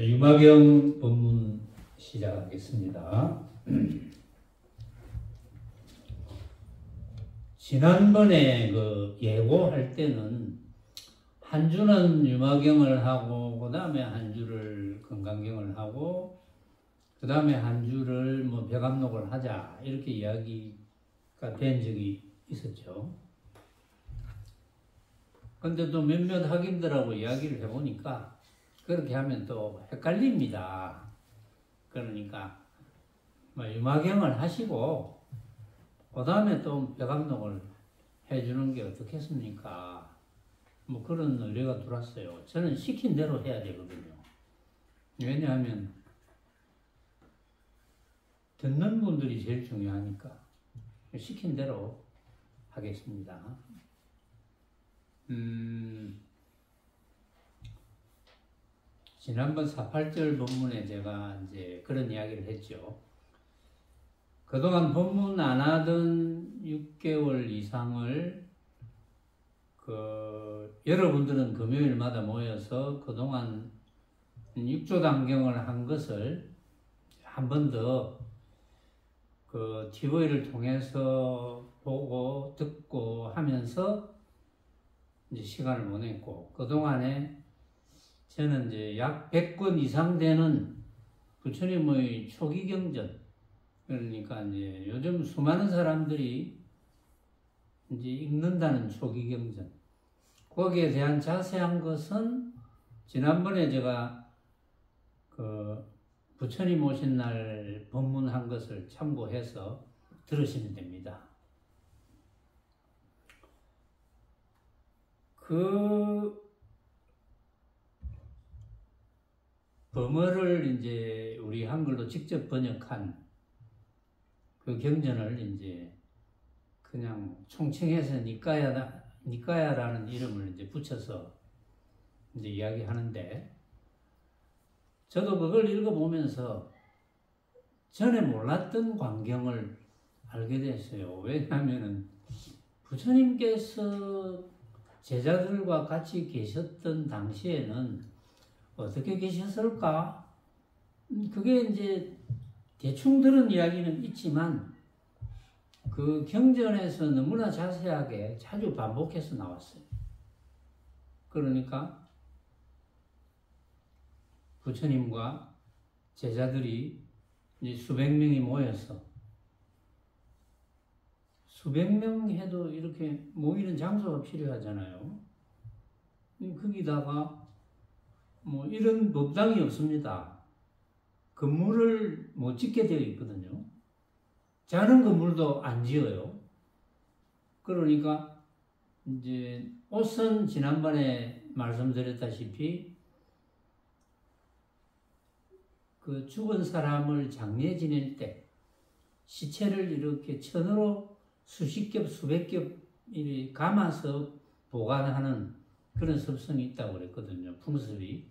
유마경 본문 시작하겠습니다. 지난번에 그 예고할 때는 한 주는 유마경을 하고 그 다음에 한 주를 건강경을 하고 그 다음에 한 주를 뭐 벼감록을 하자 이렇게 이야기가 된 적이 있었죠. 근데 또 몇몇 학인들하고 이야기를 해보니까 그렇게 하면 또 헷갈립니다. 그러니까 뭐 유마경을 하시고 그 다음에 또 벼감록을 해주는 게 어떻겠습니까? 뭐 그런 의뢰가 들어왔어요. 저는 시킨 대로 해야 되거든요. 왜냐하면 듣는 분들이 제일 중요하니까 시킨 대로 하겠습니다. 지난번 48절 본문에 제가 이제 그런 이야기를 했죠. 그동안 본문 안 하던 6개월 이상을 여러분들은 금요일마다 모여서 그동안 6조 단경을 한 것을 한 번 더 TV를 통해서 보고 듣고 하면서 이제 시간을 보냈고, 그동안에 저는 이제 약 100권 이상 되는 부처님의 초기 경전, 그러니까 이제 요즘 수많은 사람들이 이제 읽는다는 초기 경전, 거기에 대한 자세한 것은 지난번에 제가 부처님 오신 날 법문한 것을 참고해서 들으시면 됩니다. 범어를 이제 우리 한글로 직접 번역한 그 경전을 이제 그냥 총칭해서 니까야라는 이름을 이제 붙여서 이제 이야기하는데, 저도 그걸 읽어보면서 전에 몰랐던 광경을 알게 됐어요. 왜냐하면은 부처님께서 제자들과 같이 계셨던 당시에는 어떻게 계셨을까? 그게 이제 대충 들은 이야기는 있지만 그 경전에서 너무나 자세하게 자주 반복해서 나왔어요. 그러니까 부처님과 제자들이 이제 수백 명이 모여서, 수백 명 해도 이렇게 모이는 장소가 필요하잖아요. 거기다가 뭐 이런 법당이 없습니다. 건물을 못 짓게 되어 있거든요. 작은 건물도 안 지어요. 그러니까 이제 옷은 지난번에 말씀드렸다시피 그 죽은 사람을 장례 지낼 때 시체를 이렇게 천으로 수십 겹, 수백 겹 이렇게 감아서 보관하는 그런 습성이 있다고 그랬거든요. 풍습이.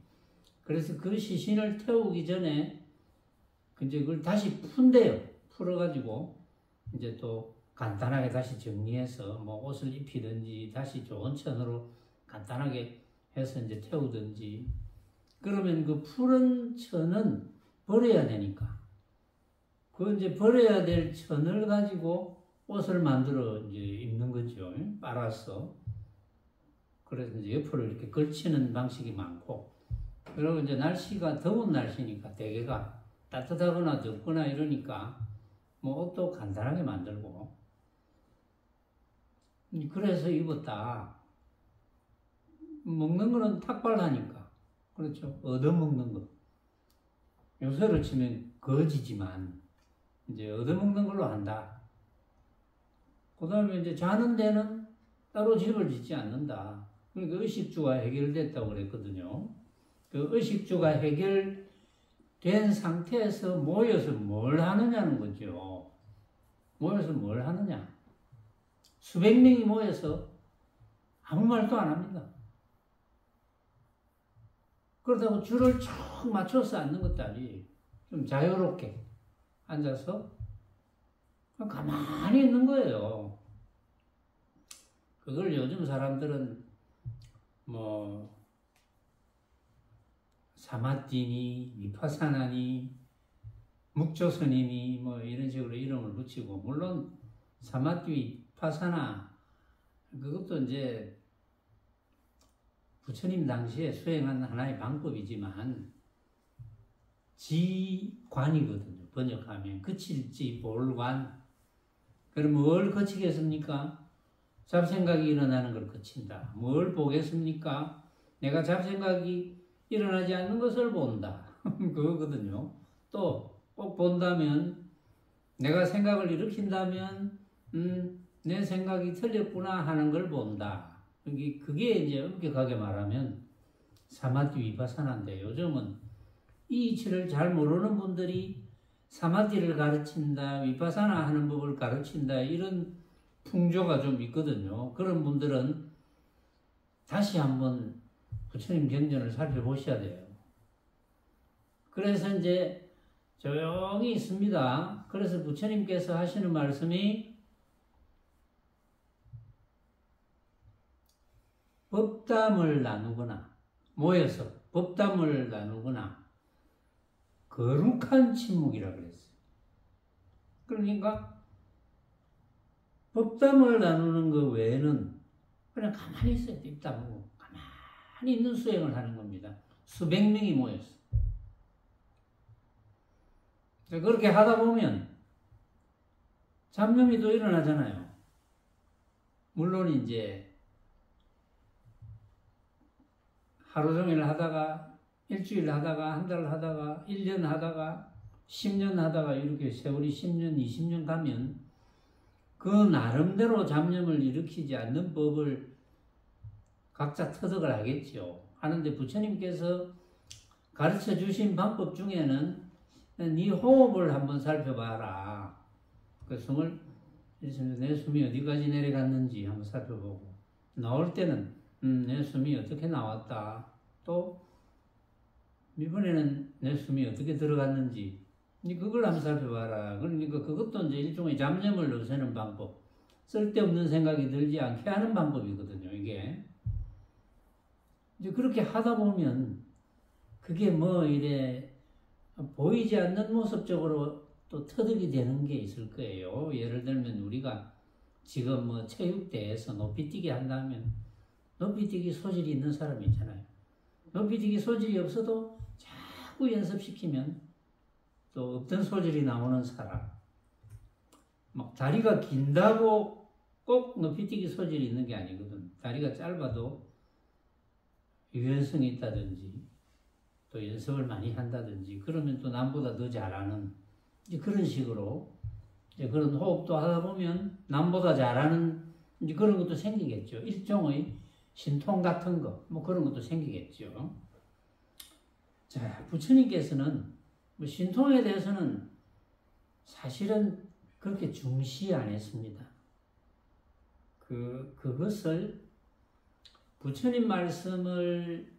그래서 그 시신을 태우기 전에 이제 그걸 다시 푼대요. 풀어가지고 이제 또 간단하게 다시 정리해서 뭐 옷을 입히든지 다시 좋은 천으로 간단하게 해서 이제 태우든지. 그러면 그 푸른 천은 버려야 되니까 그 이제 버려야 될 천을 가지고 옷을 만들어 이제 입는 거죠. 빨아서. 그래서 이제 옆으로 이렇게 걸치는 방식이 많고, 그리고 이제 날씨가 더운 날씨니까 대개가 따뜻하거나 덥거나 이러니까 뭐 옷도 간단하게 만들고, 그래서 입었다. 먹는 거는 탁발하니까, 그렇죠. 얻어먹는 거. 요새로 치면 거지지만 이제 얻어먹는 걸로 한다. 그 다음에 이제 자는 데는 따로 집을 짓지 않는다. 그러니까 의식주가 해결됐다고 그랬거든요. 그 의식주가 해결된 상태에서 모여서 뭘 하느냐는 거죠. 모여서 뭘 하느냐. 수백 명이 모여서 아무 말도 안 합니다. 그렇다고 줄을 쭉 맞춰서 앉는 것도 아니에요. 좀 자유롭게 앉아서 가만히 있는 거예요. 그걸 요즘 사람들은 뭐 사마띠니, 위파사나니, 묵조스님이 뭐 이런 식으로 이름을 붙이고, 물론 사마띠 위파사나 그것도 이제 부처님 당시에 수행한 하나의 방법이지만 지관이거든요. 번역하면 그칠지 볼관. 그럼 뭘 거치겠습니까? 잡생각이 일어나는 걸 거친다. 뭘 보겠습니까? 내가 잡생각이 일어나지 않는 것을 본다. 그거거든요. 또 꼭 본다면 내가 생각을 일으킨다면 내 생각이 틀렸구나 하는 걸 본다. 그게 이제 엄격하게 말하면 사마띠 위파사나인데, 요즘은 이 이치를 잘 모르는 분들이 사마띠를 가르친다, 위파사나 하는 법을 가르친다, 이런 풍조가 좀 있거든요. 그런 분들은 다시 한번 부처님 경전을 살펴보셔야 돼요. 그래서 이제 조용히 있습니다. 그래서 부처님께서 하시는 말씀이 법담을 나누거나, 모여서 법담을 나누거나 거룩한 침묵이라 그랬어요. 그러니까 법담을 나누는 것 외에는 그냥 가만히 있어요. 입 다물고 가만히 있는 수행을 하는 겁니다. 수백 명이 모였어. 그렇게 하다 보면 잡념이 또 일어나잖아요. 물론 이제 하루 종일 하다가, 일주일 하다가, 한 달 하다가, 1년 하다가, 10년 하다가, 이렇게 세월이 10년, 20년 가면 그 나름대로 잡념을 일으키지 않는 법을 각자 터득을 하겠죠. 하는데 부처님께서 가르쳐 주신 방법 중에는 네 호흡을 한번 살펴봐라. 그 숨을, 내 숨이 어디까지 내려갔는지 한번 살펴보고, 나올 때는 내 숨이 어떻게 나왔다. 또 이번에는 내 숨이 어떻게 들어갔는지 그걸 한번 살펴봐라. 그러니까 그것도 이제 일종의 잡념을 없애는 방법, 쓸데없는 생각이 들지 않게 하는 방법이거든요. 이게 이제 그렇게 하다 보면 그게 뭐 이래 보이지 않는 모습적으로 또 터득이 되는 게 있을 거예요. 예를 들면 우리가 지금 뭐 체육대회에서 높이뛰기 한다면 높이뛰기 소질이 있는 사람이 있잖아요. 높이뛰기 소질이 없어도 자꾸 연습시키면 또 없던 소질이 나오는 사람. 막 다리가 긴다고 꼭 높이뛰기 소질이 있는 게 아니거든. 다리가 짧아도 유연성이 있다든지 또 연습을 많이 한다든지 그러면 또 남보다 더 잘하는, 이제 그런 식으로 이제 그런 호흡도 하다 보면 남보다 잘하는 이제 그런 것도 생기겠죠. 일종의 신통 같은 거, 뭐 그런 것도 생기겠죠. 자, 부처님께서는 뭐 신통에 대해서는 사실은 그렇게 중시 안 했습니다. 그것을 부처님 말씀을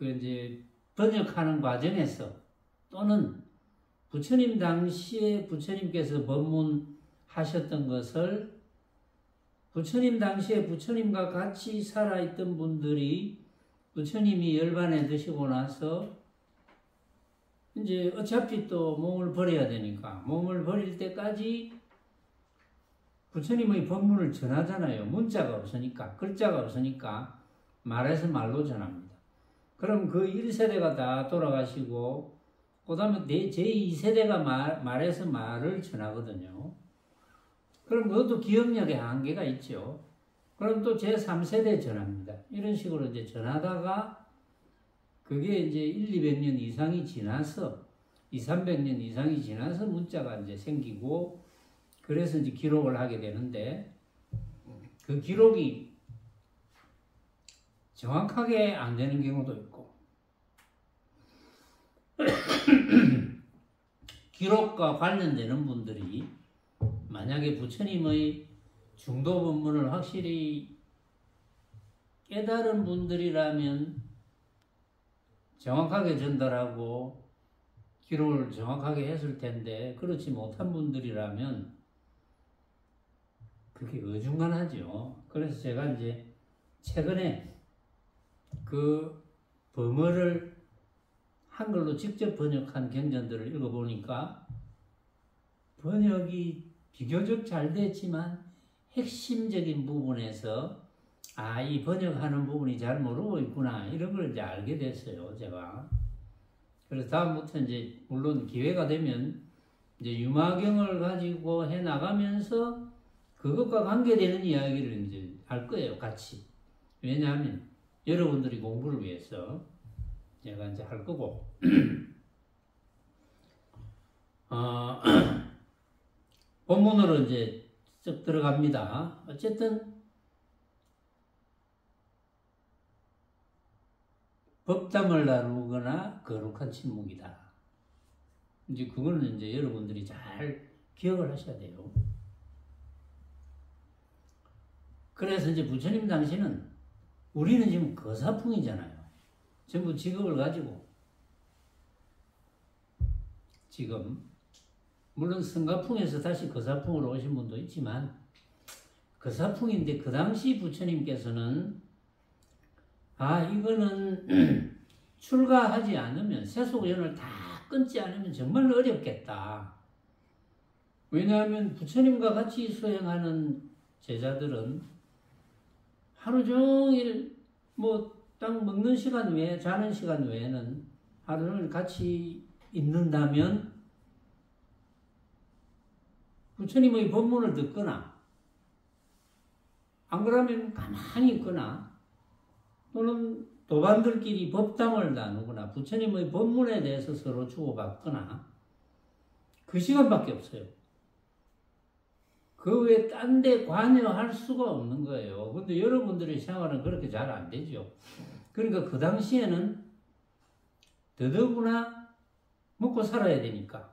이제 번역하는 과정에서 또는 부처님 당시에 부처님께서 법문하셨던 것을 부처님 당시에 부처님과 같이 살아있던 분들이 부처님이 열반에 드시고 나서 이제 어차피 또 몸을 버려야 되니까 몸을 버릴 때까지 부처님의 법문을 전하잖아요. 문자가 없으니까, 글자가 없으니까 말해서 말로 전합니다. 그럼 그 1세대가 다 돌아가시고 그 다음에 제2세대가 말해서 말을 전하거든요. 그럼 그것도 기억력에 한계가 있죠. 그럼 또 제3세대 전합니다. 이런 식으로 이제 전하다가 그게 이제 200년 이상이 지나서 300년 이상이 지나서 문자가 이제 생기고 그래서 이제 기록을 하게 되는데 그 기록이 정확하게 안 되는 경우도 있고 기록과 관련되는 분들이 만약에 부처님의 중도 법문을 확실히 깨달은 분들이라면 정확하게 전달하고 기록을 정확하게 했을 텐데 그렇지 못한 분들이라면 그게 어중간하죠. 그래서 제가 이제 최근에 그 범어를 한글로 직접 번역한 경전들을 읽어보니까 번역이 비교적 잘 됐지만 핵심적인 부분에서 이 번역하는 부분이 잘 모르고 있구나 이런 걸 이제 알게 됐어요, 제가. 그래서 다음부터 이제 물론 기회가 되면 이제 유마경을 가지고 해 나가면서 그것과 관계되는 이야기를 이제 할 거예요, 같이. 왜냐하면 여러분들이 공부를 위해서 제가 이제 할 거고. 본문으로 이제 쭉 들어갑니다. 어쨌든 법담을 다루거나 거룩한 침묵이다. 이제 그거는 이제 여러분들이 잘 기억을 하셔야 돼요. 그래서 이제 부처님 당시는 우리는 지금 거사풍이잖아요. 전부 직업을 가지고 지금 물론 성가풍에서 다시 거사풍으로 오신 분도 있지만 거사풍인데 그 당시 부처님께서는 이거는 출가하지 않으면 세속연을 다 끊지 않으면 정말 어렵겠다. 왜냐하면 부처님과 같이 수행하는 제자들은 하루 종일 딱 먹는 시간 외에 자는 시간 외에는 하루 종일 같이 있는다면 부처님의 법문을 듣거나 안 그러면 가만히 있거나 또는 도반들끼리 법담을 나누거나 부처님의 법문에 대해서 서로 주고받거나 그 시간밖에 없어요. 그 외에 딴 데 관여할 수가 없는 거예요. 근데 여러분들의 생활은 그렇게 잘 안 되죠. 그러니까 그 당시에는 더더구나 먹고 살아야 되니까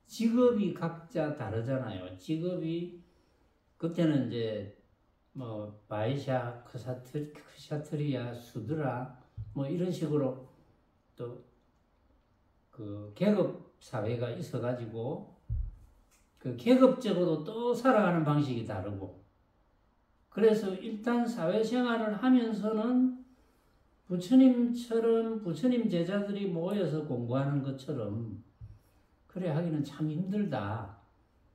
직업이 각자 다르잖아요. 직업이 그때는 이제 바이샤, 크샤트리아, 수드라 이런 식으로 또 그 계급 사회가 있어가지고 그 계급적으로 또 살아가는 방식이 다르고 그래서 일단 사회생활을 하면서는 부처님처럼 부처님 제자들이 모여서 공부하는 것처럼 그래 하기는 참 힘들다.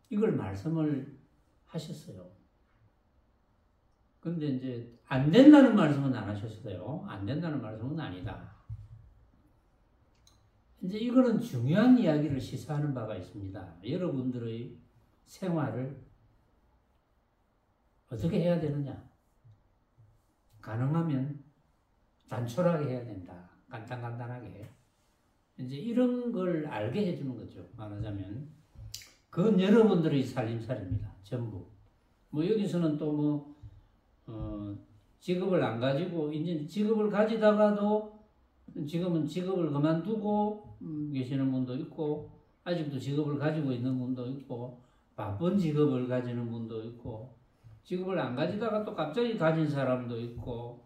이걸 말씀을 하셨어요. 근데 이제 안 된다는 말씀은 안 하셨어요. 안 된다는 말씀은 아니다. 이제 이거는 중요한 이야기를 시사하는 바가 있습니다. 여러분들의 생활을 어떻게 해야 되느냐? 가능하면 단촐하게 해야 된다. 간단하게. 이제 이런 걸 알게 해주는 거죠. 말하자면. 그건 여러분들의 살림살이입니다. 전부. 여기서는 또 직업을 안 가지고, 이제 직업을 가지다가도 지금은 직업을 그만두고 계시는 분도 있고, 아직도 직업을 가지고 있는 분도 있고, 바쁜 직업을 가지는 분도 있고, 직업을 안 가지다가 또 갑자기 가진 사람도 있고,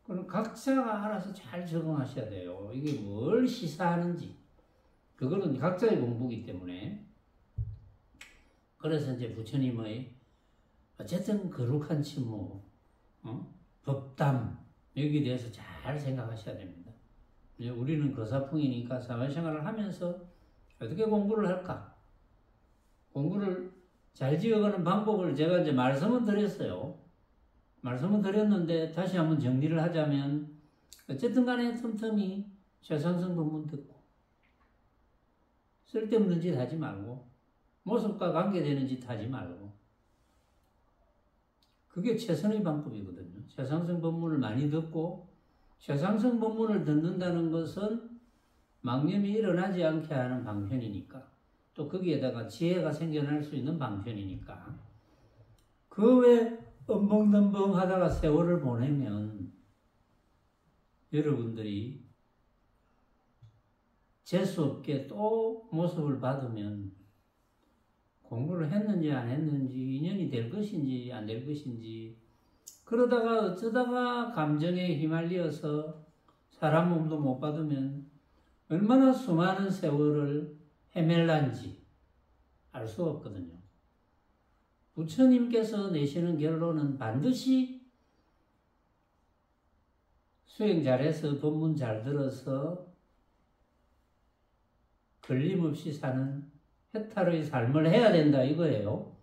그럼 각자가 알아서 잘 적응하셔야 돼요. 이게 뭘 시사하는지. 그거는 각자의 공부이기 때문에. 그래서 이제 부처님의 어쨌든 거룩한 침묵, 법담, 여기에 대해서 잘 생각하셔야 됩니다. 이제 우리는 거사풍이니까 사회생활을 하면서 어떻게 공부를 할까? 공부를 잘 지어가는 방법을 제가 이제 말씀은 드렸어요. 말씀은 드렸는데 다시 한번 정리를 하자면 어쨌든 간에 틈틈이 최상승 법문 듣고 쓸데없는 짓 하지 말고 모습과 관계되는 짓 하지 말고 그게 최선의 방법이거든요. 최상승 법문을 많이 듣고 최상승 법문을 듣는다는 것은 망념이 일어나지 않게 하는 방편이니까 또 거기에다가 지혜가 생겨날 수 있는 방편이니까 그 외 엄벙덤벙 하다가 세월을 보내면 여러분들이 재수없게 또 모습을 받으면 공부를 했는지 안 했는지 인연이 될 것인지 안 될 것인지 그러다가 어쩌다가 감정에 휘말려서 사람 몸도 못 받으면 얼마나 수많은 세월을 헤맬란지 알 수 없거든요. 부처님께서 내시는 결론은 반드시 수행 잘해서 법문 잘 들어서 걸림없이 사는 해탈의 삶을 해야 된다 이거예요.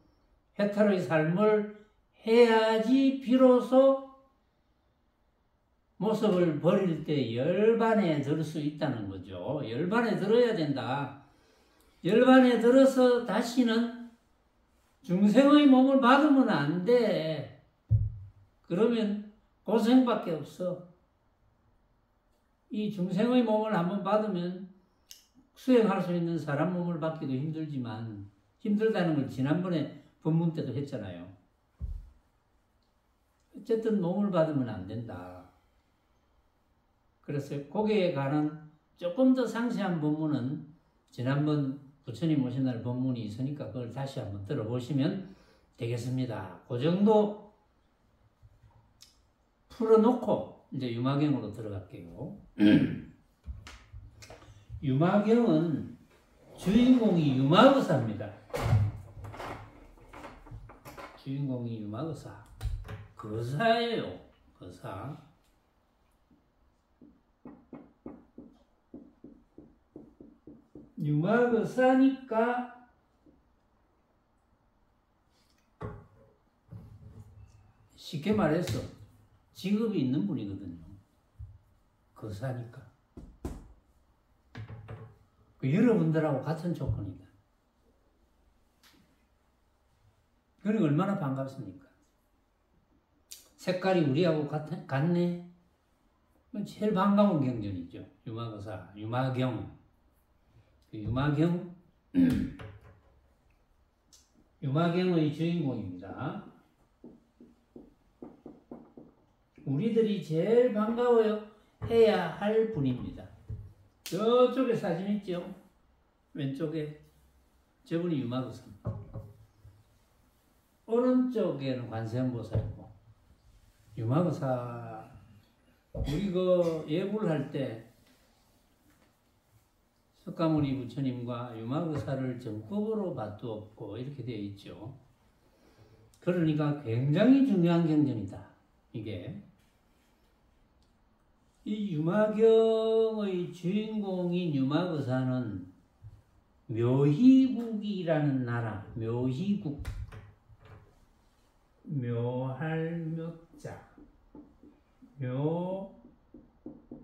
해탈의 삶을 해야지 비로소 모습을 버릴 때 열반에 들 수 있다는 거죠. 열반에 들어야 된다. 열반에 들어서 다시는 중생의 몸을 받으면 안 돼. 그러면 고생밖에 없어. 이 중생의 몸을 한번 받으면 수행할 수 있는 사람 몸을 받기도 힘들지만 힘들다는 걸 지난번에 법문 때도 했잖아요. 어쨌든 몸을 받으면 안 된다. 그래서 거기에 관한 조금 더 상세한 법문은 지난번 부처님 오신 날 법문이 있으니까 그걸 다시 한번 들어보시면 되겠습니다. 그 정도 풀어놓고 이제 유마경으로 들어갈게요. 유마경은 주인공이 유마의사입니다. 주인공이 유마의사. 거사예요. 거사. 유마의사니까 쉽게 말해서 직업이 있는 분이거든요. 거사니까. 여러분들하고 같은 조건이다. 그러니 얼마나 반갑습니까? 색깔이 우리하고 같네? 제일 반가운 경전이죠. 유마거사, 유마경. 유마경, 유마경의 주인공입니다. 우리들이 제일 반가워요 해야 할 분입니다. 저쪽에 사진 있죠? 왼쪽에 저분이 유마거사입니다. 오른쪽에는 관세음보살이고 유마거사 우리 그 예불 할 때 석가모니 부처님과 유마거사를 정법으로 받두었고 이렇게 되어 있죠. 그러니까 굉장히 중요한 경전이다. 이게 이 유마경의 주인공인 유마거사는 묘희국이라는 나라, 묘희국, 묘할 묘자, 묘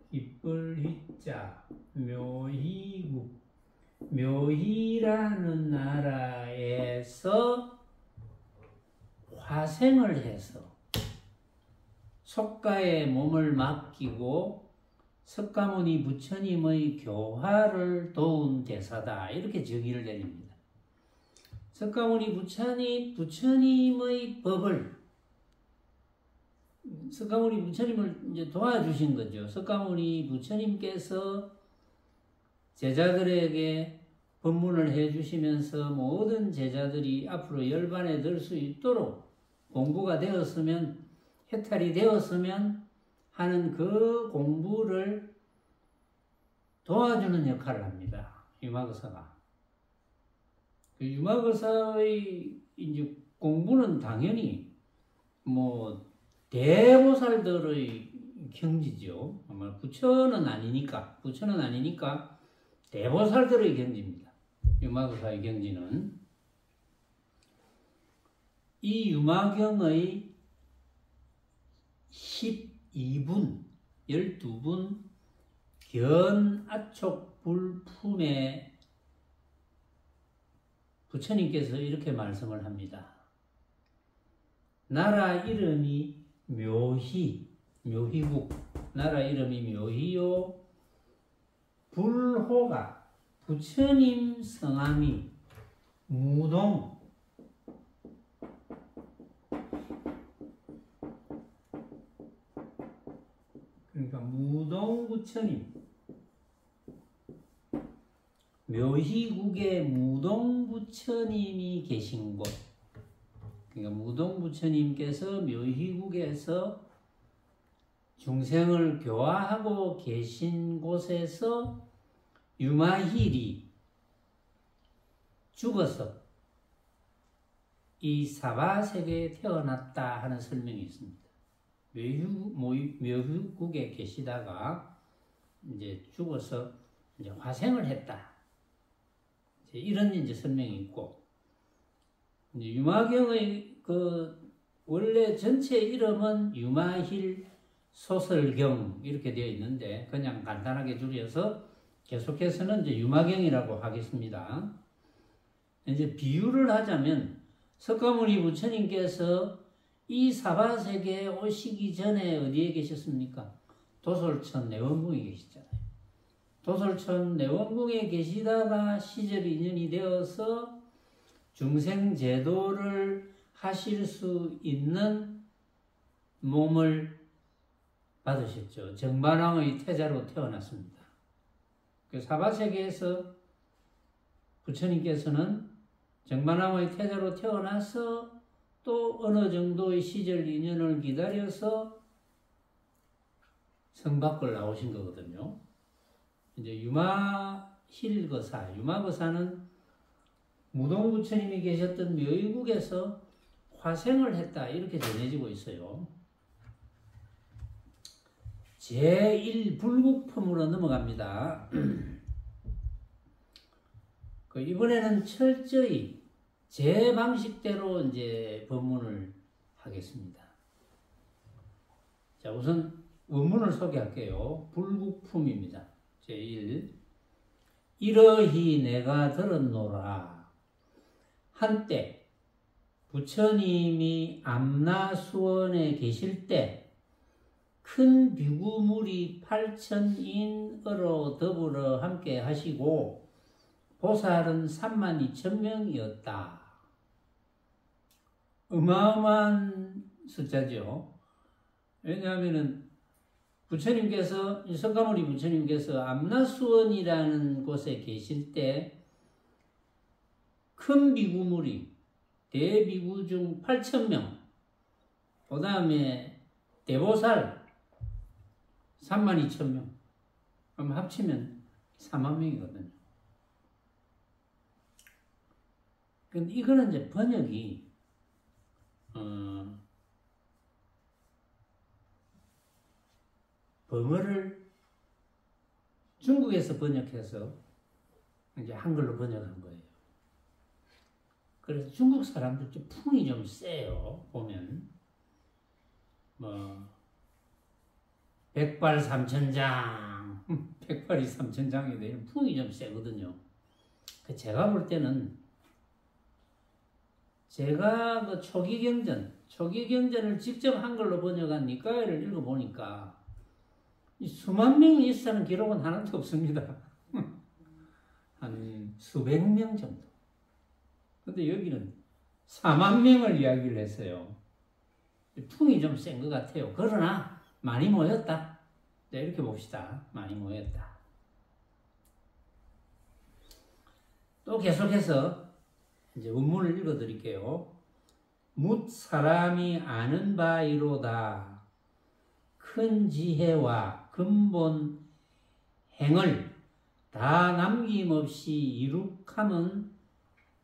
기쁠 희자, 묘희국, 묘희라는 나라에서 화생을 해서 속가에 몸을 맡기고 석가모니 부처님의 교화를 도운 대사다. 이렇게 정의를 내립니다. 석가모니 부처님의 법을 석가모니 부처님을 이제 도와주신 거죠. 석가모니 부처님께서 제자들에게 법문을 해주시면서 모든 제자들이 앞으로 열반에 들 수 있도록 공부가 되었으면 해탈이 되었으면 하는 그 공부를 도와주는 역할을 합니다. 유마거사가. 그 유마거사의 이제 공부는 당연히 뭐 대보살들의 경지죠. 아마 부처는 아니니까 대보살들의 경지입니다. 유마거사의 경지는 이 유마경의 12분, 12분 견아촉 불품에 부처님께서 이렇게 말씀을 합니다. 나라 이름이 묘희국, 나라 이름이 묘희요. 불호가 부처님 성함이 무동, 그러니까 무동부처님, 묘희국에 무동부처님이 계신 곳, 그러니까 무동부처님께서 묘희국에서 중생을 교화하고 계신 곳에서 유마힐이 죽어서 이 사바세계에 태어났다 하는 설명이 있습니다. 묘국에 계시다가 이제 죽어서 이제 화생을 했다. 이런 이제 설명이 있고, 이제 유마경의 원래 전체 이름은 유마힐 소설경 이렇게 되어 있는데, 그냥 간단하게 줄여서 계속해서는 이제 유마경이라고 하겠습니다. 이제 비유를 하자면, 석가모니 부처님께서 이 사바세계에 오시기 전에 어디에 계셨습니까? 도솔천 내원궁에 계시잖아요. 도솔천 내원궁에 계시다가 시절 인연이 되어서 중생제도를 하실 수 있는 몸을 받으셨죠. 정반왕의 태자로 태어났습니다. 사바세계에서 부처님께서는 정반왕의 태자로 태어나서 또 어느 정도의 시절 인연을 기다려서 성 밖을 나오신 거거든요. 이제 유마거사는 무동 부처님이 계셨던 묘의국에서 화생을 했다 이렇게 전해지고 있어요. 제1불국품으로 넘어갑니다. 이번에는 철저히 제 방식대로 이제 법문을 하겠습니다. 자, 우선 원문을 소개할게요. 불국품입니다. 제1. 이러히 내가 들었노라. 한때 부처님이 암나수원에 계실 때 큰 비구물이 8,000인으로 더불어 함께 하시고 보살은 32,000명이었다. 어마어마한 숫자죠. 왜냐하면은 부처님께서, 석가모니 부처님께서 암나수원이라는 곳에 계실 때 큰 비구물이 대비구 중 8,000명, 그 다음에 대보살 32,000명, 그럼 합치면 40,000명이거든요. 근데 이거는 이제 번역이 번역을 중국에서 번역해서 이제 한글로 번역한 거예요. 그래서 중국 사람들 좀 풍이 좀 세요. 보면 백발 삼천장, 백발이 삼천장이 되는 풍이 좀 세거든요. 제가 볼 때는 제가 초기경전을 직접 한글로 번역한 니까이를 읽어보니까 수만 명이 있다는 기록은 하나도 없습니다. 한 수백 명 정도. 근데 여기는 4만 명을 이야기를 했어요. 풍이 좀 센 것 같아요. 그러나 많이 모였다. 네, 이렇게 봅시다. 많이 모였다. 또 계속해서 이제 원문을 읽어드릴게요. 묻 사람이 아는 바이로다. 큰 지혜와 근본 행을 다 남김없이 이룩함은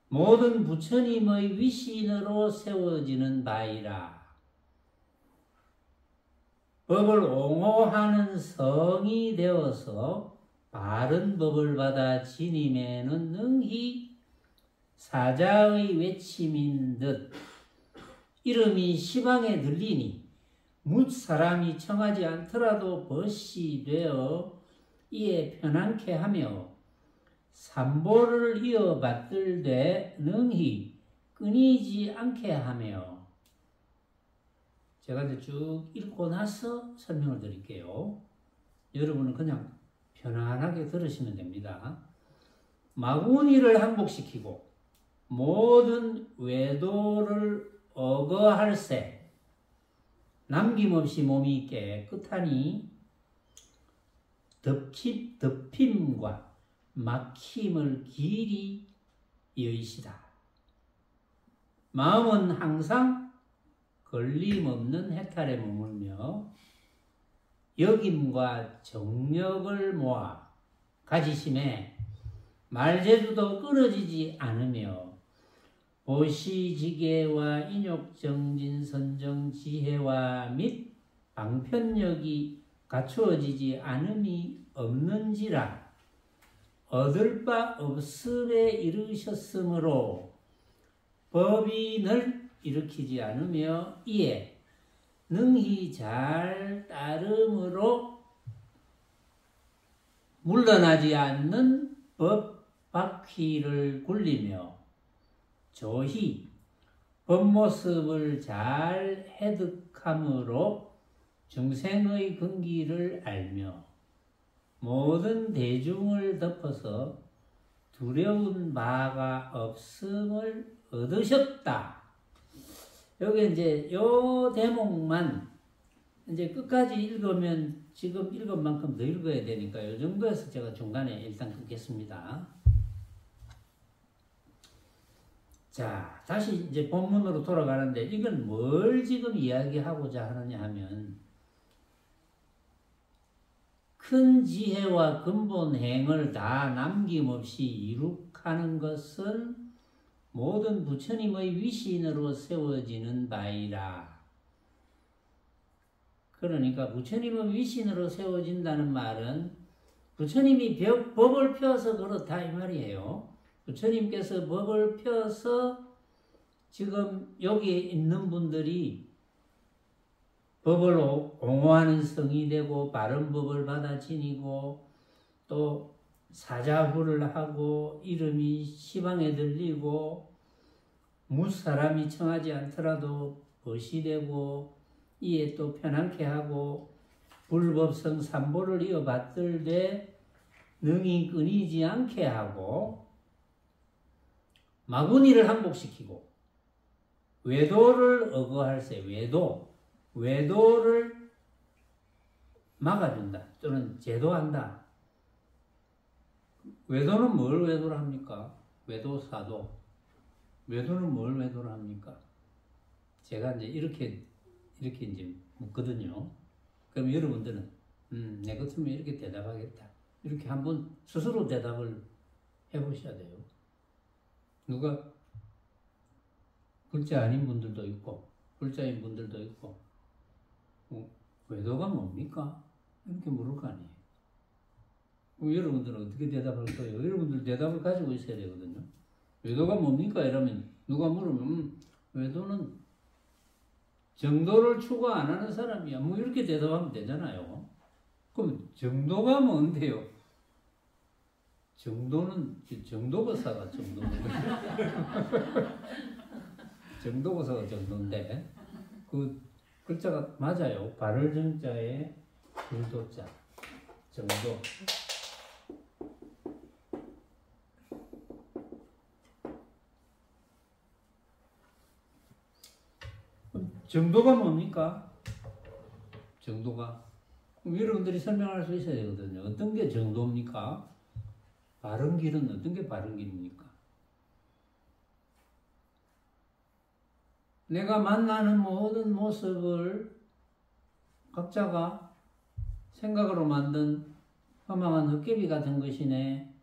모든 부처님의 위신으로 세워지는 바이라. 법을 옹호하는 성이 되어서 바른 법을 받아 지님에는 능히 사자의 외침인 듯 이름이 시방에 들리니 묻 사람이 청하지 않더라도 벗이 되어 이에 편안케 하며 삼보를 이어받들되 능히 끊이지 않게 하며. 제가 이제 쭉 읽고 나서 설명을 드릴게요. 여러분은 그냥 편안하게 들으시면 됩니다. 마구니를 항복시키고 모든 외도를 어거할세 남김없이 몸이 깨끗하니 덮힘과 막힘을 길이 여의시다. 마음은 항상 걸림없는 해탈에 머물며 역임과 정력을 모아 가지심에 말재주도 끊어지지 않으며 보시지계와 인욕정진 선정지혜와 및 방편력이 갖추어지지 않음이 없는지라 얻을 바 없음에 이르셨으므로 법인을 일으키지 않으며 이에 능히 잘 따름으로 물러나지 않는 법 바퀴를 굴리며 조히 법모습을 잘 해득함으로 중생의 근기를 알며 모든 대중을 덮어서 두려운 바가 없음을 얻으셨다. 여기 이제 요 대목만 이제 끝까지 읽으면 지금 읽은 만큼 더 읽어야 되니까 요 정도에서 제가 중간에 일단 끊겠습니다. 자, 다시 이제 본문으로 돌아가는데 이건 뭘 지금 이야기하고자 하느냐 하면 큰 지혜와 근본 행을 다 남김없이 이룩하는 것은 모든 부처님의 위신으로 세워지는 바이라. 그러니까 부처님의 위신으로 세워진다는 말은 부처님이 법을 펴서 그렇다 이 말이에요. 부처님께서 법을 펴서 지금 여기에 있는 분들이 법을 옹호하는 성이 되고 바른 법을 받아 지니고 또 사자후를 하고 이름이 시방에 들리고 무사람이 청하지 않더라도 벗이 되고 이에 또 편안케 하고 불법성 삼보를 이어받들되 능히 끊이지 않게 하고 마구니를 항복시키고 외도를 억어할세 외도를 막아준다 또는 제도한다. 외도는 뭘 외도를 합니까? 외도사도. 외도는 뭘 외도를 합니까? 제가 이제 이렇게 이제 묻거든요. 그럼 여러분들은 내 같으면 이렇게 대답하겠다. 이렇게 한번 스스로 대답을 해보셔야 돼요. 누가 불자 아닌 분들도 있고 불자인 분들도 있고 외도가 뭡니까? 이렇게 물을 거 아니에요. 여러분들은 어떻게 대답할 거예요? 여러분들 대답을 가지고 있어야 되거든요. 외도가 뭡니까? 이러면 누가 물으면 외도는 정도를 추구 안 하는 사람이야. 뭐 이렇게 대답하면 되잖아요. 그럼 정도가 뭔데요? 정도는 정도버사가 정도버사가 정도인데 그 글자가 맞아요. 발을 정자에 불도자 정도. 정도가 뭡니까? 정도가 여러분들이 설명할 수 있어야 되거든요. 어떤 게 정도입니까? 바른 길은 어떤 게 바른 길입니까? 내가 만나는 모든 모습을 각자가 생각으로 만든 허망한 헛개비 같은 것이네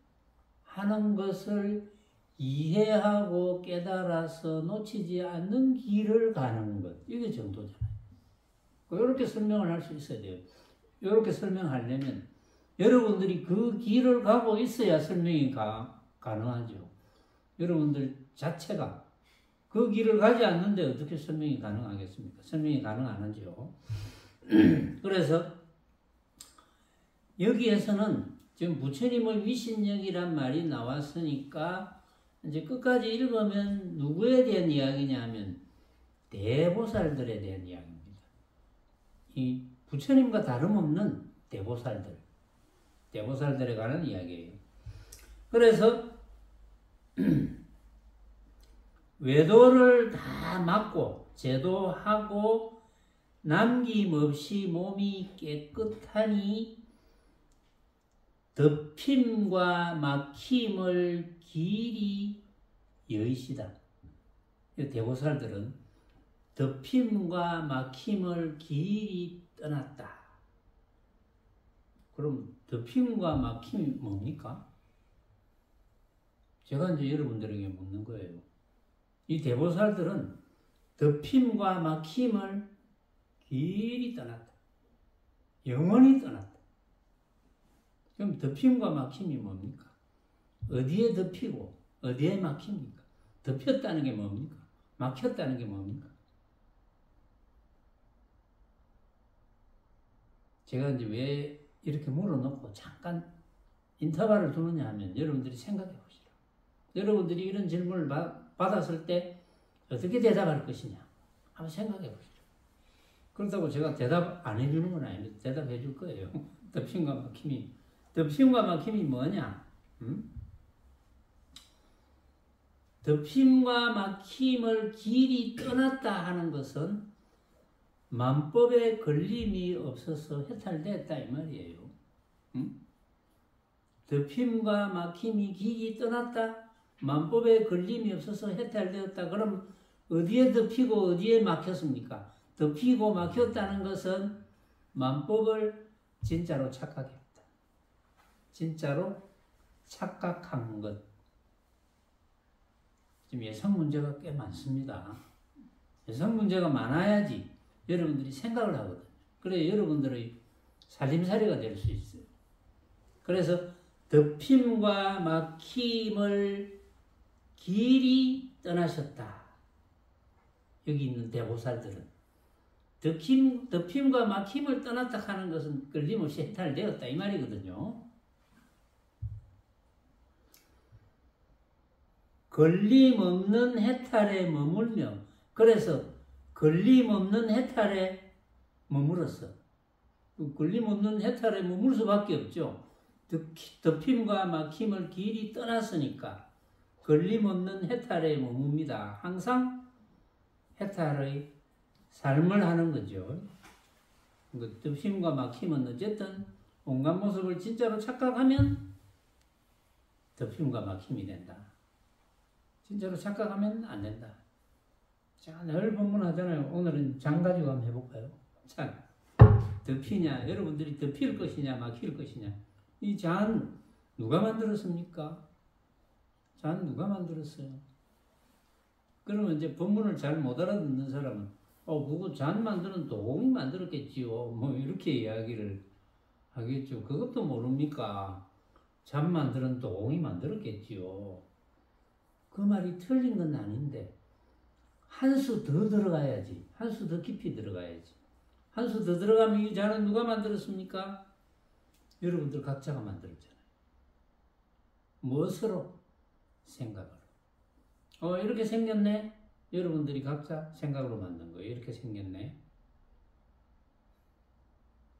하는 것을 이해하고 깨달아서 놓치지 않는 길을 가는 것. 이게 정도잖아요. 이렇게 설명을 할 수 있어야 돼요. 이렇게 설명하려면 여러분들이 그 길을 가고 있어야 설명이 가능하죠. 여러분들 자체가 그 길을 가지 않는데 어떻게 설명이 가능하겠습니까? 설명이 가능 안 하죠. 그래서 여기에서는 지금 부처님의 위신력이란 말이 나왔으니까 이제 끝까지 읽으면 누구에 대한 이야기냐 하면 대보살들에 대한 이야기입니다. 이 부처님과 다름없는 대보살들에 관한 이야기예요. 그래서 외도를 다 막고 제도하고 남김없이 몸이 깨끗하니 덮임과 막힘을 길이 여의시다. 대보살들은 덮임과 막힘을 길이 떠났다. 그럼 덮임과 막힘이 뭡니까? 제가 이제 여러분들에게 묻는 거예요. 이 대보살들은 덮임과 막힘을 길이 떠났다. 영원히 떠났다. 그럼 덮힘과 막힘이 뭡니까? 어디에 덮이고 어디에 막힙니까? 덮였다는 게 뭡니까? 막혔다는 게 뭡니까? 제가 이제 왜 이렇게 물어놓고 잠깐 인터벌을 두느냐 하면 여러분들이 생각해 보시라. 여러분들이 이런 질문을 받았을 때 어떻게 대답할 것이냐 한번 생각해 보시라. 그렇다고 제가 대답 안 해주는 건 아닌데 대답해 줄 거예요. 덮힘과 막힘이 뭐냐? 덮힘과 막힘을 길이 떠났다 하는 것은 만법에 걸림이 없어서 해탈됐다 이 말이에요. 덮힘과 막힘이 길이 떠났다, 만법에 걸림이 없어서 해탈되었다. 그럼 어디에 덮이고 어디에 막혔습니까? 덮이고 막혔다는 것은 만법을 진짜로 착각했다. 진짜로 착각한 것. 지금 예상 문제가 꽤 많습니다. 예상 문제가 많아야지 여러분들이 생각을 하거든요. 그래 여러분들의 살림살이가 될 수 있어요. 그래서 덮힘과 막힘을 길이 떠나셨다. 여기 있는 대보살들은 덮힘과 막힘을 떠났다 하는 것은 끊임없이 해탈되었다 이 말이거든요. 걸림없는 해탈에 머물며, 그래서 걸림없는 해탈에 머물었어. 걸림없는 해탈에 머물 수밖에 없죠. 덮힘과 막힘을 길이 떠났으니까 걸림없는 해탈에 머뭅니다. 항상 해탈의 삶을 하는 거죠. 덮힘과 막힘은 어쨌든 온갖 모습을 진짜로 착각하면 덮힘과 막힘이 된다. 진짜로 착각하면 안 된다. 자, 늘 본문하잖아요. 오늘은 장 가지고 한번 해볼까요? 자, 덮이냐, 여러분들이 덮일 것이냐 막힐 것이냐. 이 잔 누가 만들었습니까? 잔 누가 만들었어요? 그러면 이제 본문을 잘 못 알아듣는 사람은 그거 잔 만드는 도공이 만들었겠지요. 뭐 이렇게 이야기를 하겠죠. 그것도 모릅니까? 잔 만드는 도공이 만들었겠지요. 그 말이 틀린 건 아닌데 한 수 더 들어가야지. 한 수 더 깊이 들어가야지. 한 수 더 들어가면 이 잔은 누가 만들었습니까? 여러분들 각자가 만들었잖아요. 무엇으로? 생각으로. 이렇게 생겼네? 여러분들이 각자 생각으로 만든 거예요. 이렇게 생겼네.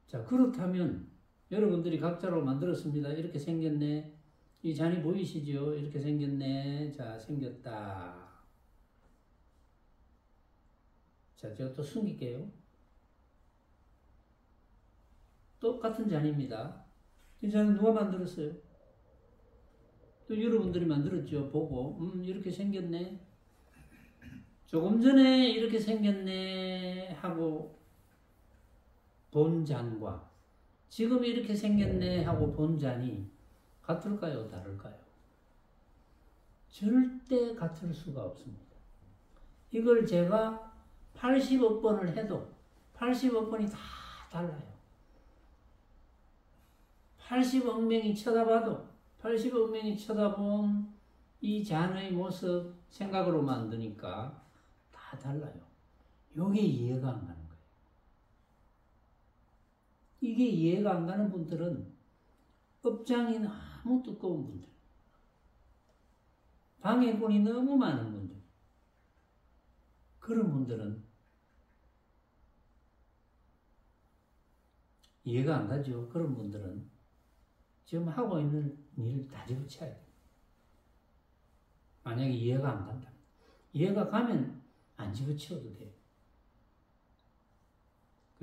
자, 그렇다면 여러분들이 각자로 만들었습니다. 이렇게 생겼네. 이 잔이 보이시죠? 이렇게 생겼네. 자, 생겼다. 자, 제가 또 숨길게요. 똑같은 잔입니다. 이 잔은 누가 만들었어요? 또 여러분들이 만들었죠. 보고 이렇게 생겼네. 조금 전에 이렇게 생겼네 하고 본 잔과 지금 이렇게 생겼네 하고 본 잔이 같을까요? 다를까요? 절대 같을 수가 없습니다. 이걸 제가 80억 번을 해도 80억 번이 다 달라요. 80억 명이 쳐다봐도 80억 명이 쳐다본 이 잔의 모습 생각으로 만드니까 다 달라요. 이게 이해가 안 가는 거예요. 이게 이해가 안 가는 분들은 업장이 너무 두꺼운 분들, 방해꾼이 너무 많은 분들, 그런 분들은 이해가 안 가죠. 그런 분들은 지금 하고 있는 일을 다 집어쳐야 돼요. 만약에 이해가 안 간다. 이해가 가면 안 집어치워도 돼요.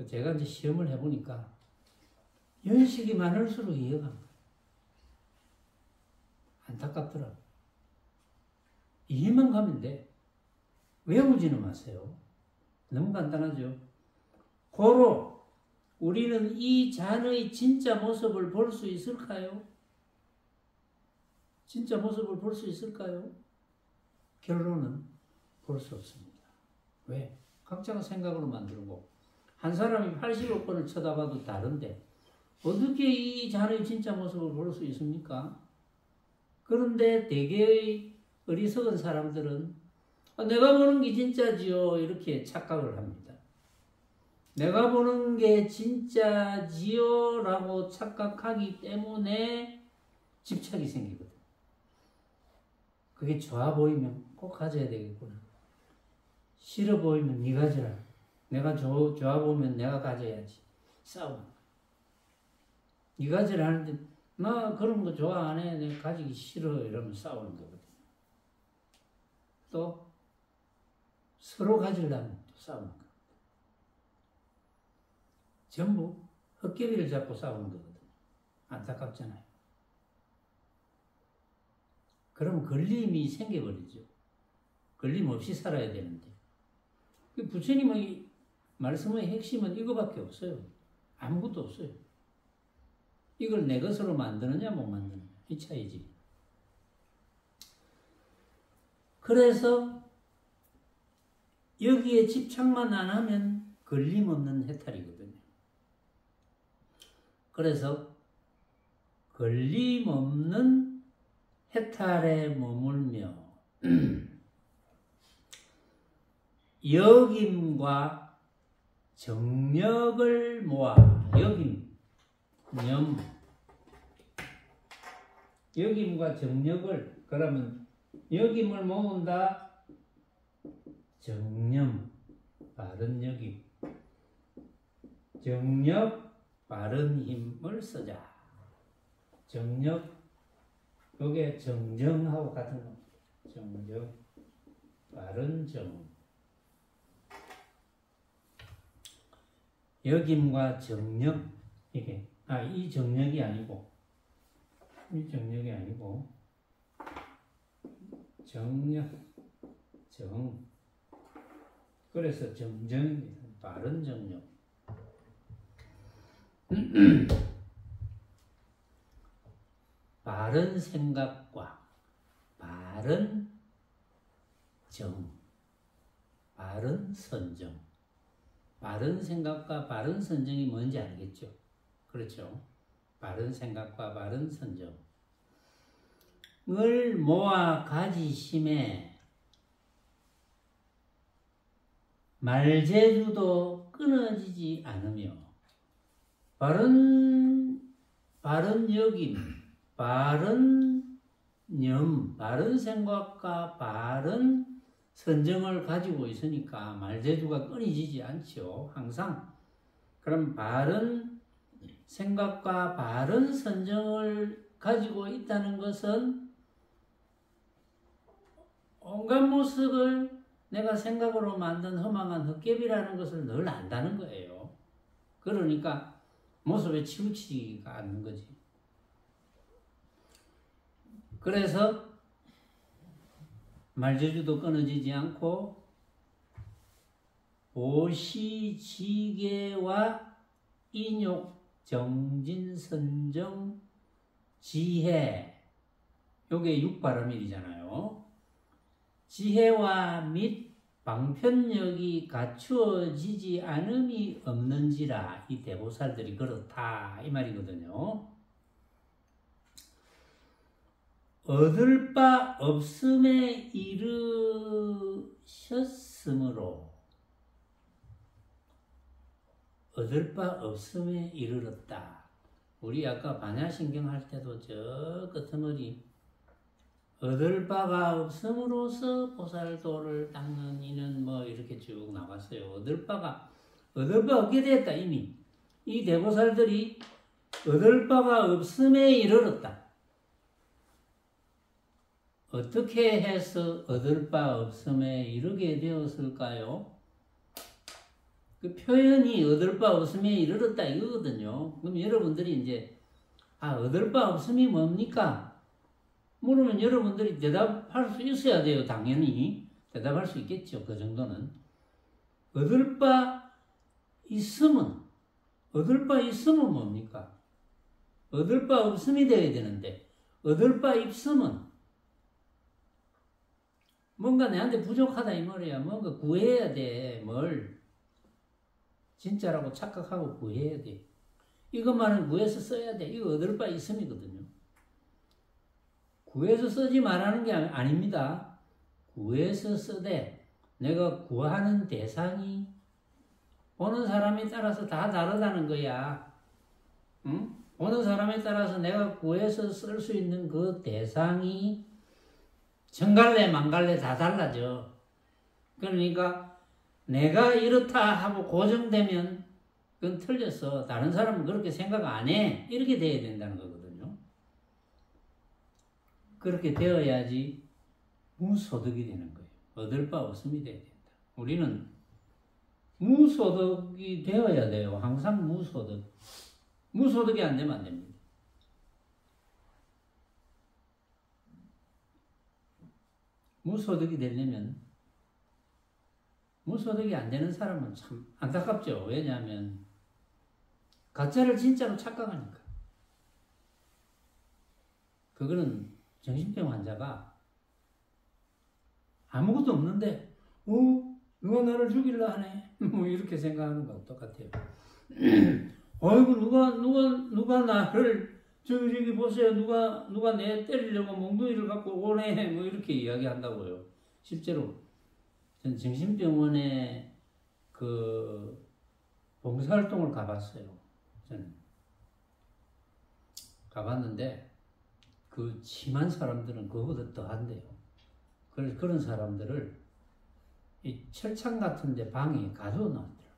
제가 이제 시험을 해보니까 연식이 많을수록 이해가 안 가요. 안타깝더라고요. 이해만 가면 돼. 외우지는 마세요. 너무 간단하죠. 고로 우리는 이 잔의 진짜 모습을 볼 수 있을까요? 진짜 모습을 볼 수 있을까요? 결론은 볼 수 없습니다. 왜? 각자가 생각으로 만들고 한 사람이 80억 번을 쳐다봐도 다른데 어떻게 이 자네의 진짜 모습을 볼 수 있습니까? 그런데 대개의 어리석은 사람들은 내가 보는 게 진짜지요 이렇게 착각을 합니다. 내가 보는 게 진짜지요 라고 착각하기 때문에 집착이 생기거든. 그게 좋아 보이면 꼭 가져야 되겠구나. 싫어 보이면 네 가져라. 내가 좋아 보면 내가 가져야지. 싸움. 네 가져라 하는데 나 그런 거 좋아 안 해. 내가 가지기 싫어. 이러면 싸우는 거거든. 또 서로 가지려면 또 싸우는 거. 전부 헛개비를 잡고 싸우는 거거든. 안타깝잖아요. 그럼 걸림이 생겨버리죠. 걸림 없이 살아야 되는데. 부처님의 말씀의 핵심은 이거밖에 없어요. 아무것도 없어요. 이걸 내 것으로 만드느냐 못 만드느냐 이 차이지. 그래서 여기에 집착만 안 하면 걸림없는 해탈이거든요. 그래서 걸림없는 해탈에 머물며 역임과 정력을 모아 역임과 정력을 그러면 역임을 모은다. 정념 바른 역임 정력 바른 힘을 쓰자. 정력 요게 정정하고 같은 겁니다. 정정 바른 정 역임과 정력 이게 이 정력이 아니고 정력 정 그래서 정정입니다. 바른 정력 바른 생각과 바른 정 바른 선정 바른 생각과 바른 선정이 뭔지 알겠죠? 그렇죠? 바른 생각과 바른 선정을 모아 가지심에 말재주도 끊어지지 않으며 바른 역임, 바른 념, 바른 생각과 바른 선정을 가지고 있으니까 말재주가 끊이지지 않죠. 항상. 그럼 바른 생각과 바른 선정을 가지고 있다는 것은 온갖 모습을 내가 생각으로 만든 허망한 헛개비라는 것을 늘 안다는 거예요. 그러니까 모습에 치우치지가 않는 거지. 그래서 말재주도 끊어지지 않고 보시지계와 인욕, 정진, 선정, 지혜 요게 육바람일이잖아요. 지혜와 및 방편력이 갖추어지지 않음이 없는지라 이 대보살들이 그렇다 이 말이거든요. 얻을 바 없음에 이르셨으므로 얻을 바 없음에 이르렀다. 우리 아까 반야신경 할 때도 저 끄트머리 얻을 바가 없음으로써 보살도를 닦는 이는 뭐 이렇게 쭉 나왔어요. 얻을 바 없게 됐다. 이미 이 대보살들이 얻을 바가 없음에 이르렀다. 어떻게 해서 얻을 바 없음에 이르게 되었을까요? 그 표현이 얻을 바 없음에 이르렀다 이거거든요. 그럼 여러분들이 이제 얻을 바 없음이 뭡니까? 물으면 여러분들이 대답할 수 있어야 돼요. 당연히 대답할 수 있겠죠. 그 정도는. 얻을 바 있으면 뭡니까? 얻을 바 없음이 되어야 되는데 얻을 바 있으면 뭔가 내한테 부족하다 이 말이야. 뭔가 구해야 돼. 뭘? 진짜라고 착각하고 구해야 돼. 이것만은 구해서 써야 돼. 이거 얻을 바 있음이거든요. 구해서 쓰지 말라는 게 아닙니다. 구해서 쓰되 내가 구하는 대상이 보는 사람에 따라서 다 다르다는 거야. 응? 보는 사람에 따라서 내가 구해서 쓸 수 있는 그 대상이 정갈래 망갈래 다 달라져. 그러니까 내가 이렇다 하고 고정되면 그건 틀렸어. 다른 사람은 그렇게 생각 안 해. 이렇게 돼야 된다는 거거든요. 그렇게 되어야지 무소득이 되는 거예요. 얻을 바 없음이 돼야 된다. 우리는 무소득이 되어야 돼요. 항상 무소득. 무소득이 안 되면 안 됩니다. 무소득이 되려면 무소득이 안 되는 사람은 참 안타깝죠. 왜냐하면 가짜를 진짜로 착각하니까. 그거는 정신병 환자가 아무것도 없는데 누가 나를 죽일라 하네 뭐 이렇게 생각하는 거하고 똑같아요. 어이구 누가 나를 저기 보세요. 누가 내 때리려고 몽둥이를 갖고 오네 뭐 이렇게 이야기한다고요. 실제로 전 정신병원에 그 봉사활동을 가봤어요. 저는 가봤는데 그 심한 사람들은 그거보다 더 한대요. 그래서 그런 사람들을 이 철창 같은 데 방에 가두어 놨더라고요.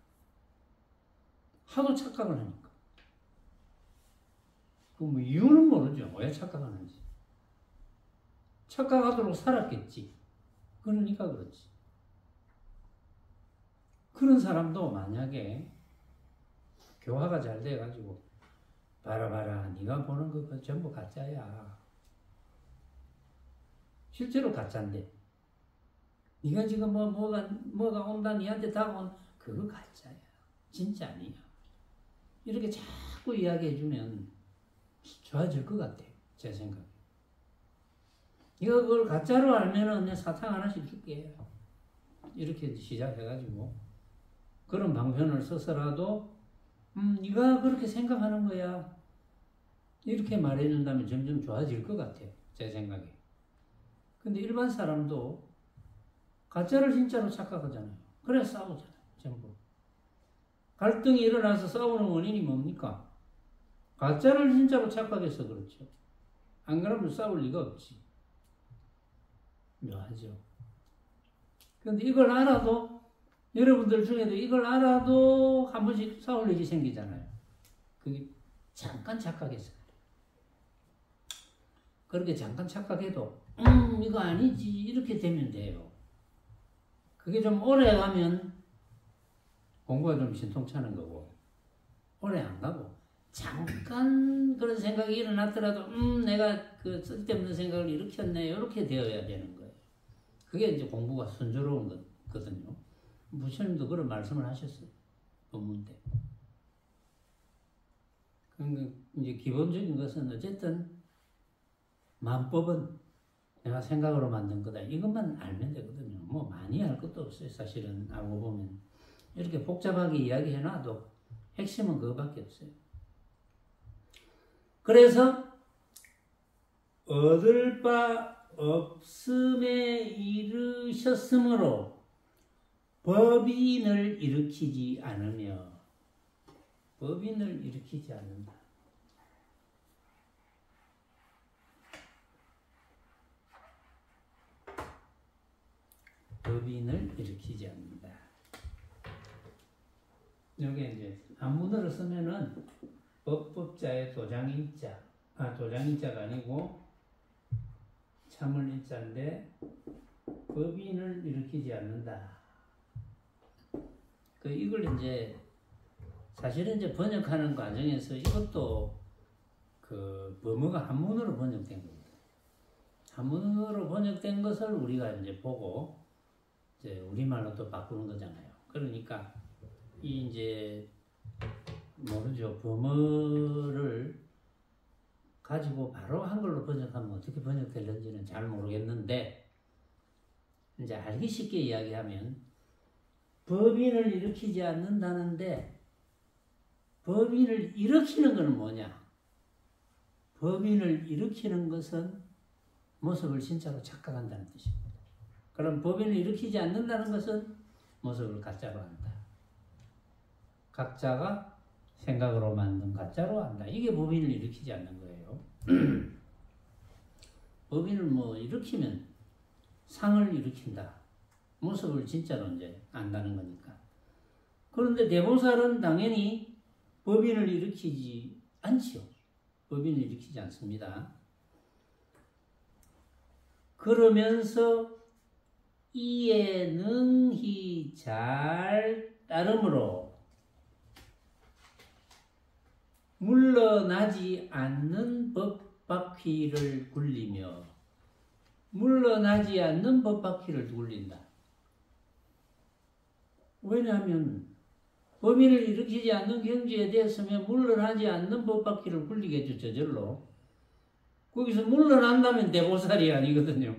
하도 착각을 하니까. 그 뭐 이유는 모르죠. 왜 착각하는지. 착각하도록 살았겠지. 그러니까 그렇지. 그런 사람도 만약에 교화가 잘 돼가지고 봐라 네가 보는 거 전부 가짜야. 실제로 가짜인데 네가 지금 뭐가 온다 니한테 다가온 그거 가짜야. 진짜 아니야. 이렇게 자꾸 이야기해주면 좋아질 것 같아요. 제 생각에. 네가 그걸 가짜로 알면은 내 사탕 하나씩 줄게. 이렇게 시작해가지고 그런 방편을 써서라도 네가 그렇게 생각하는 거야. 이렇게 말해준다면 점점 좋아질 것 같아요. 제 생각에. 근데 일반 사람도 가짜를 진짜로 착각하잖아요. 그래 싸우잖아요. 전부. 갈등이 일어나서 싸우는 원인이 뭡니까? 가짜를 진짜로 착각해서 그렇죠. 안 그러면 싸울 리가 없지. 묘하죠. 근데 이걸 알아도 여러분들 중에도 이걸 알아도 한 번씩 싸울 일이 생기잖아요. 그게 잠깐 착각해서 그래요. 그렇게 잠깐 착각해도 이거 아니지 이렇게 되면 돼요. 그게 좀 오래 가면 공부가 좀 신통찮은 거고 오래 안 가고 잠깐 그런 생각이 일어났더라도 내가 그 쓸데없는 생각을 일으켰네 이렇게 되어야 되는 거예요. 그게 이제 공부가 순조로운 거거든요. 부처님도 그런 말씀을 하셨어요. 법문 때. 그러니까 이제 기본적인 것은 어쨌든 만법은 내가 생각으로 만든 거다. 이것만 알면 되거든요. 뭐 많이 할 것도 없어요. 사실은 알고 보면. 이렇게 복잡하게 이야기해놔도 핵심은 그거밖에 없어요. 그래서 얻을 바 없음에 이르셨으므로 법인을 일으키지 않으며 법인을 일으키지 않는다. 법인을 일으키지 않는다. 여기 이제 한문으로 쓰면은 법법자의 도장인자, 도장인자가 아니고 참을인자인데 법인을 일으키지 않는다. 이걸 이제 사실은 이제 번역하는 과정에서 이것도 그 범어가 한문으로 번역된 겁니다. 한문으로 번역된 것을 우리가 이제 보고 이제 우리말로 또 바꾸는 거잖아요. 그러니까 이 이제 모르죠. 범어를 가지고 바로 한글로 번역하면 어떻게 번역될는지는 잘 모르겠는데 이제 알기 쉽게 이야기하면 법인을 일으키지 않는다는데 법인을 일으키는 것은 뭐냐? 법인을 일으키는 것은 모습을 진짜로 착각한다는 뜻입니다. 그럼 법인을 일으키지 않는다는 것은 모습을 가짜로 한다. 각자가 생각으로 만든 가짜로 한다. 이게 법인을 일으키지 않는 거예요. 법인을 뭐 일으키면 상을 일으킨다. 모습을 진짜로 이제 안다는 거니까. 그런데 대보살은 당연히 법인을 일으키지 않지요. 법인을 일으키지 않습니다. 그러면서 이에 능히 잘 따름으로 물러나지 않는 법바퀴를 굴리며 물러나지 않는 법바퀴를 굴린다. 왜냐하면 법인을 일으키지 않는 경지에 대해서면 물러나지 않는 법바퀴를 굴리겠죠. 저절로. 거기서 물러난다면 대보살이 아니거든요.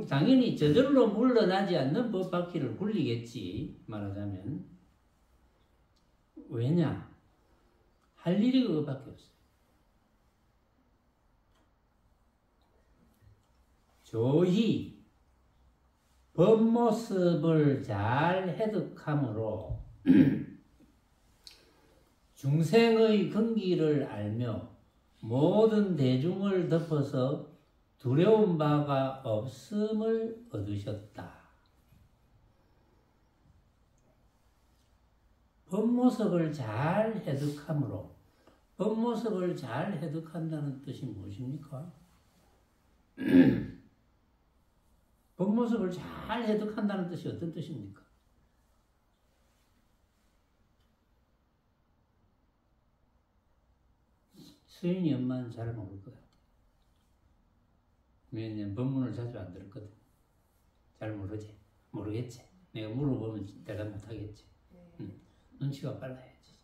당연히 저절로 물러나지 않는 법바퀴를 굴리겠지. 말하자면. 왜냐? 할 일이 그거밖에 없어요. 조희 법모습을 잘 해득함으로 중생의 근기를 알며 모든 대중을 덮어서 두려운 바가 없음을 얻으셨다. 법모습을 잘 해득함으로 법모습을 잘 해득한다는 뜻이 무엇입니까? 법모습을 잘 해득한다는 뜻이 어떤 뜻입니까? 수인이 엄마는 잘 모를 것 같아요. 왜냐면 법문을 자주 안 들었거든. 잘 모르지. 모르겠지. 내가 물어보면 대답 못하겠지. 눈치가 빨라야지.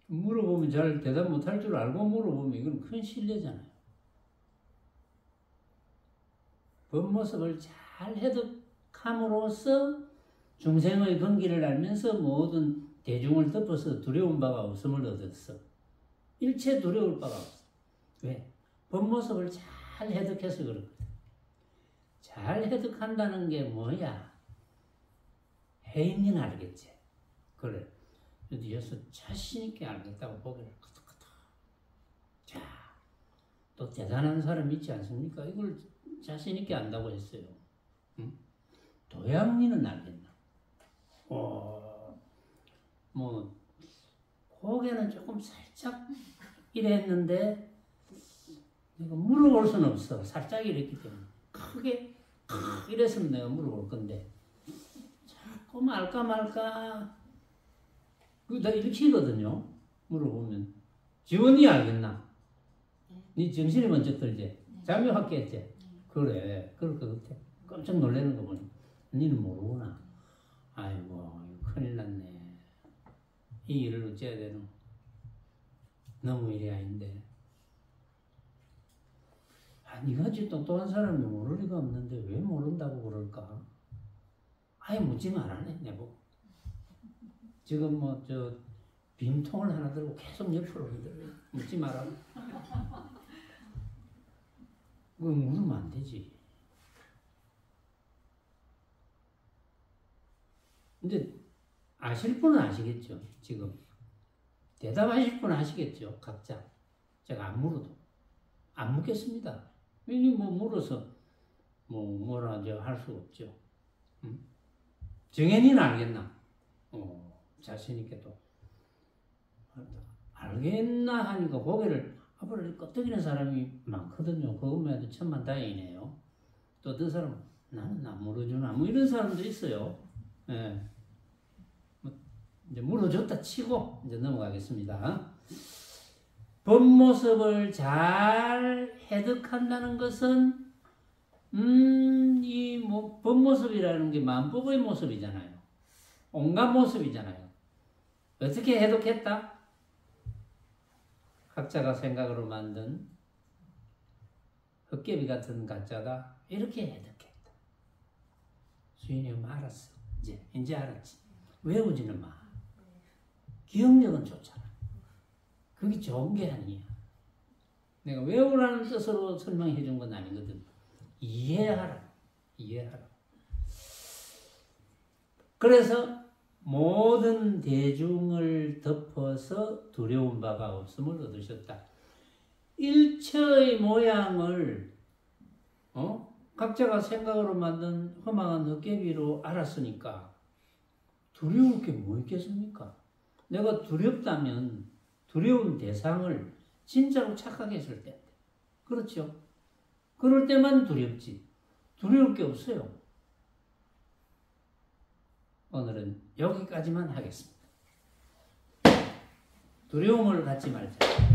물어보면 잘 대답 못할 줄 알고 물어보면 이건 큰 실례잖아요. 법모습을 잘 해득함으로써 중생의 근기를 알면서 모든 대중을 덮어서 두려운 바가 없음을 얻었어. 일체 두려울 바가 없어. 왜? 법모습을 잘 해득해서 그렇거든. 잘 해득한다는 게 뭐야? 해인이는 알겠지. 그래. 여기서 자신있게 알겠다고 고개를 끄덕끄덕. 자, 또 대단한 사람 있지 않습니까? 이걸 자신있게 안다고 했어요. 응? 도양리는 알겠나? 뭐 고개는 조금 살짝 이랬는데 내가 물어볼 수는 없어. 살짝 이랬기 때문에 크게 이랬으면 내가 물어볼 건데 자꾸 말까 말까 그거 다 일치거든요. 물어보면 지원이 알겠나? 네 정신이 먼저 들지? 잠이 확 깼지? 그래 그럴 것 같아. 깜짝 놀라는 거 보니 니는 모르구나. 아이고 큰일 났네. 이 일을 어째야 되노? 너무 일이 아닌데. 니같이 똑똑한 사람이 모를 리가 없는데 왜 모른다고 그럴까? 아예 묻지 말아네 내보고. 지금 뭐 저 빈통을 하나 들고 계속 옆으로 흔들어. 묻지 마라. 그거 물으면 안 되지. 이제 아실 분은 아시겠죠. 지금 대답하실 분은 아시겠죠. 각자. 제가 안 물어도 안 묻겠습니다. 이 뭐 물어서 뭐라 할 수 없죠. 응? 정현이는 알겠나? 자신 있게 또 알겠나 하니까 고개를 앞으로 끄덕이는 사람이 많거든요. 그것만 해도 천만다행이네요. 또 어떤 사람은 나는 안 물어주나 뭐 이런 사람도 있어요. 예. 이제 물어줬다 치고 이제 넘어가겠습니다. 법모습을 잘 해득한다는 것은 이 뭐 법모습이라는 게 만법의 모습이잖아요. 온갖 모습이잖아요. 어떻게 해독했다? 각자가 생각으로 만든 헛개비 같은 가짜가 이렇게 해독했다. 주인이 알았어. 이제 알았지. 외우지는 마. 기억력은 좋잖아. 그게 좋은 게 아니야. 내가 외우라는 뜻으로 설명해 준 건 아니거든. 이해하라. 그래서 모든 대중을 덮어서 두려운 바가 없음을 얻으셨다. 일체의 모양을 각자가 생각으로 만든 험악한 헛개비로 알았으니까 두려울 게 뭐 있겠습니까? 내가 두렵다면 두려운 대상을 진짜로 착각했을 때인데. 그렇죠? 그럴 때만 두렵지. 두려울 게 없어요. 오늘은 여기까지만 하겠습니다. 두려움을 갖지 말자.